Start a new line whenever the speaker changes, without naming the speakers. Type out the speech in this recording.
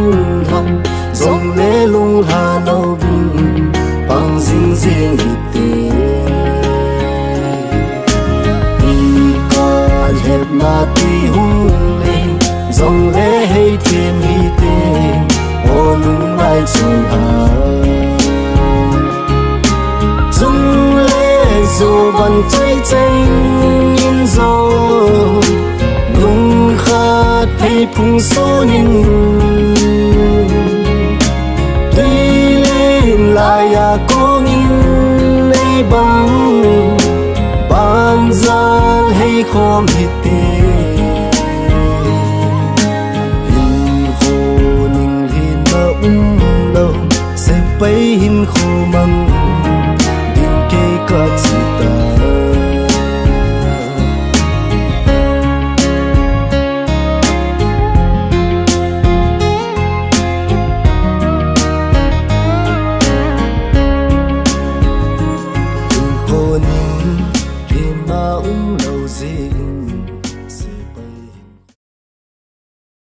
lung hằng dòng lễ lung hà nâu vinh bằng riêng riêng hít tê đi con hẹp mà tuy hung lên dòng lễ hay thiên hít tê ô lung lại trường hà dòng lễ dù vẫn cháy cháy nhìn dâu lung khát hay phung số nhìn tuy lên lại có nhìn lấy bằng ban gian hay khom hít tê hình khô nhìn hình mà lâu sẽ bấy hình khô măng